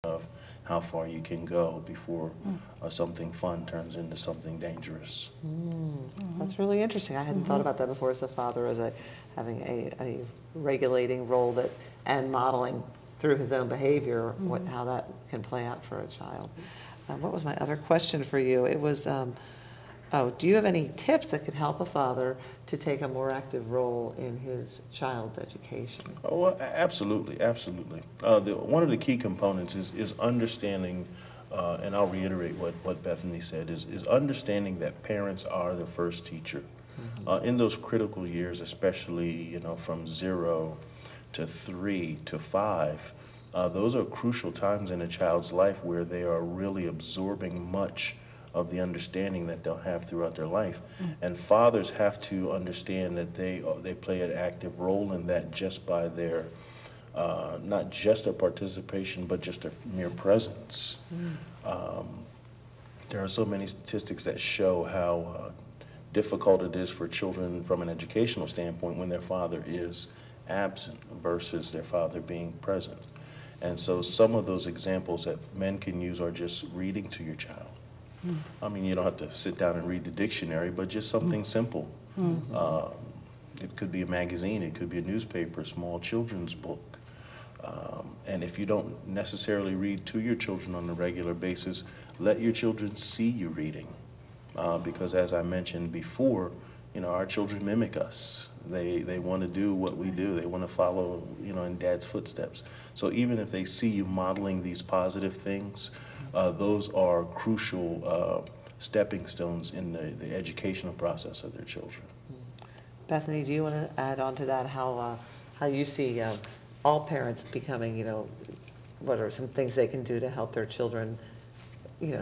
of how far you can go before something fun turns into something dangerous. That's really interesting. I hadn't thought about that before as a father, as having a regulating role that and modeling through his own behavior how that can play out for a child. What was my other question for you? It was, do you have any tips that could help a father to take a more active role in his child's education? Oh, well, absolutely, absolutely. One of the key components is understanding, and I'll reiterate what Bethany said, is understanding that parents are the first teacher. In those critical years, especially from 0 to 3 to 5, those are crucial times in a child's life where they are really absorbing much of the understanding that they'll have throughout their life. And fathers have to understand that they play an active role in that just by their, not just a participation, but just a mere presence. There are so many statistics that show how difficult it is for children from an educational standpoint when their father is absent versus their father being present. And so some of those examples that men can use are just reading to your child. I mean, you don't have to sit down and read the dictionary, but just something simple. It could be a magazine, it could be a newspaper, a small children's book. And if you don't necessarily read to your children on a regular basis, let your children see you reading. Because as I mentioned before, our children mimic us. They want to do what we do. They want to follow, in Dad's footsteps. So even if they see you modeling these positive things, those are crucial stepping stones in the educational process of their children. Bethany, do you want to add on to that how you see all parents becoming, what are some things they can do to help their children,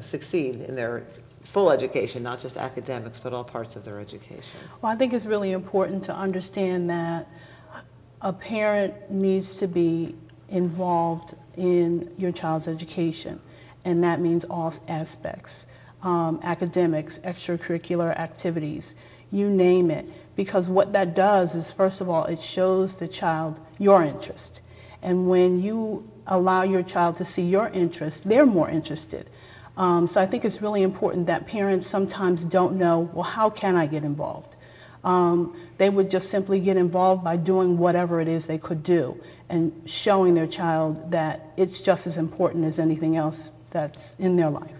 succeed in their full education, not just academics, but all parts of their education? Well, I think it's really important to understand that a parent needs to be involved in your child's education, and that means all aspects, academics, extracurricular activities, you name it, because what that does is, first of all, it shows the child your interest. And when you allow your child to see your interest, they're more interested. So I think it's really important that parents sometimes don't know, well, how can I get involved? They would just simply get involved by doing whatever it is they could do and showing their child that it's just as important as anything else that's in their life.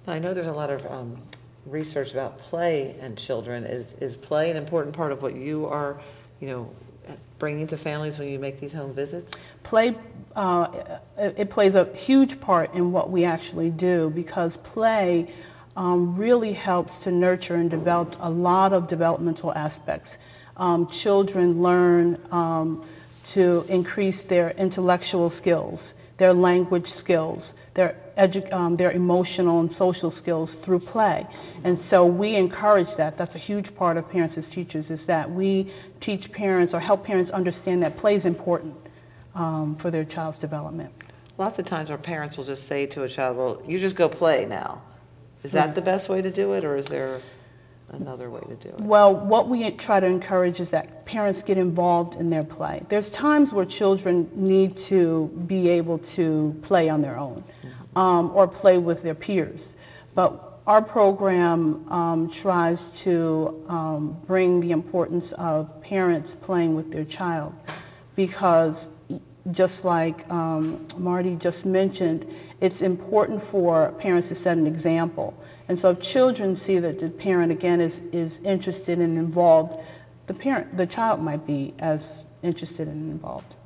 I know there's a lot of research about play and children. Is play an important part of what you are, bringing to families when you make these home visits? Play, it plays a huge part in what we actually do, because play really helps to nurture and develop a lot of developmental aspects. Children learn to increase their intellectual skills, their language skills, their emotional and social skills through play. And so we encourage that. That's a huge part of parents as teachers, is that we teach parents or help parents understand that play is important for their child's development. Lots of times our parents will just say to a child, well, you just go play now. Is that the best way to do it, or is there another way to do it? Well, what we try to encourage is that parents get involved in their play. There's times where children need to be able to play on their own, or play with their peers. But our program tries to bring the importance of parents playing with their child, because just like Marty just mentioned, it's important for parents to set an example. And so if children see that the parent, again, is interested and involved, the child might be as interested and involved.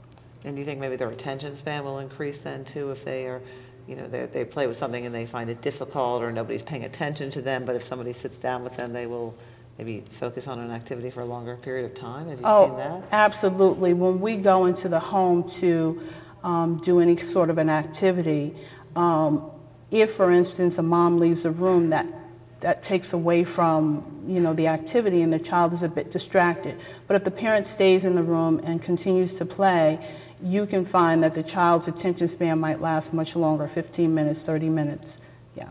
And do you think maybe their attention span will increase then too, if they are, they play with something and they find it difficult, or nobody's paying attention to them, but if somebody sits down with them, they will maybe focus on an activity for a longer period of time? Have you seen that? Absolutely. When we go into the home to do any sort of an activity, if, for instance, a mom leaves a room, that takes away from, the activity, and the child is a bit distracted. But if the parent stays in the room and continues to play, you can find that the child's attention span might last much longer, 15 minutes, 30 minutes. Yeah.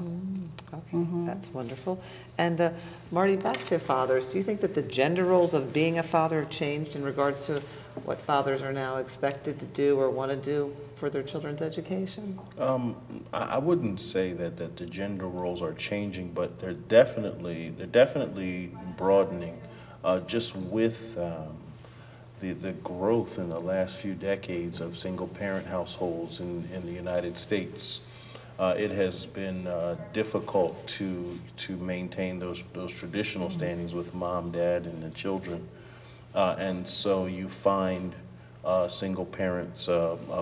Okay, that's wonderful. And Marty, back to fathers, do you think that the gender roles of being a father have changed in regards to what fathers are now expected to do or want to do for their children's education? I wouldn't say that the gender roles are changing, but they're definitely broadening. Just with the growth in the last few decades of single-parent households in the United States, it has been difficult to maintain those traditional standings with mom, dad, and the children. And so you find single parents,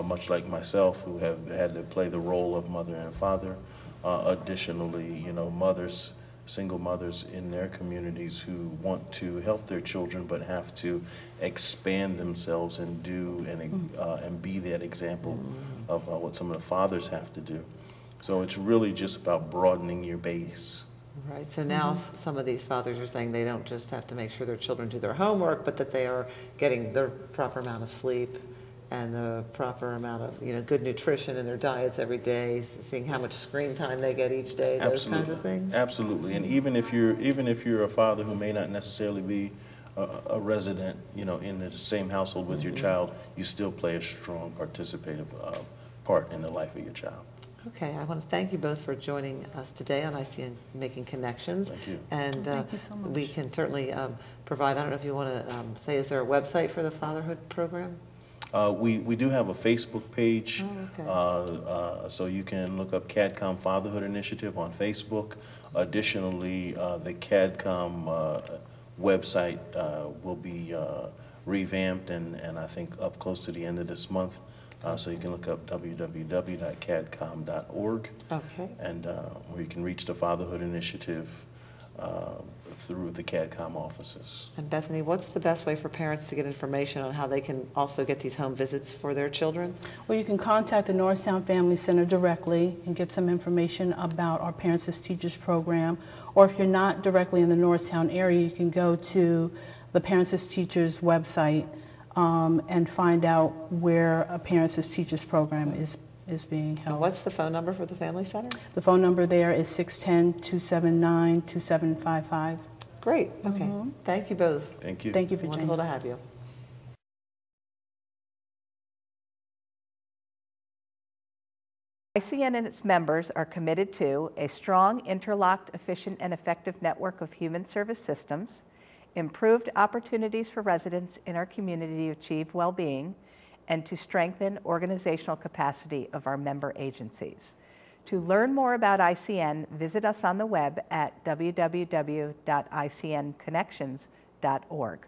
much like myself, who have had to play the role of mother and father. Additionally, single mothers in their communities who want to help their children but have to expand themselves and do and be that example of what some of the fathers have to do. So it's really just about broadening your base. Right, so now some of these fathers are saying they don't just have to make sure their children do their homework, but that they are getting the proper amount of sleep and the proper amount of good nutrition in their diets every day, seeing how much screen time they get each day, those kinds of things. Absolutely, and even if you're a father who may not necessarily be a resident, in the same household with your child, you still play a strong participative part in the life of your child. Okay, I want to thank you both for joining us today on ICN Making Connections. Thank you. And thank you so much. We can certainly provide, I don't know if you want to say, is there a website for the fatherhood program? We do have a Facebook page, Oh, okay. so you can look up CADCOM Fatherhood Initiative on Facebook. Additionally, the CADCOM website will be revamped and I think up close to the end of this month. So you can look up www.cadcom.org, Okay. and where you can reach the Fatherhood Initiative through the CADCOM offices. And Bethany, what's the best way for parents to get information on how they can also get these home visits for their children? Well, you can contact the Norristown Family Center directly and get some information about our Parents as Teachers program. Or if you're not directly in the Norristown area, you can go to the Parents as Teachers website and find out where a Parents as Teachers program is being held. And what's the phone number for the Family Center? The phone number there is 610-279-2755. Great, okay. Thank you both. Thank you. Thank you for joining. Wonderful to have you. ICN and its members are committed to a strong, interlocked, efficient, and effective network of human service systems, improved opportunities for residents in our community to achieve well-being, and to strengthen organizational capacity of our member agencies. To learn more about ICN, visit us on the web at www.icnconnections.org.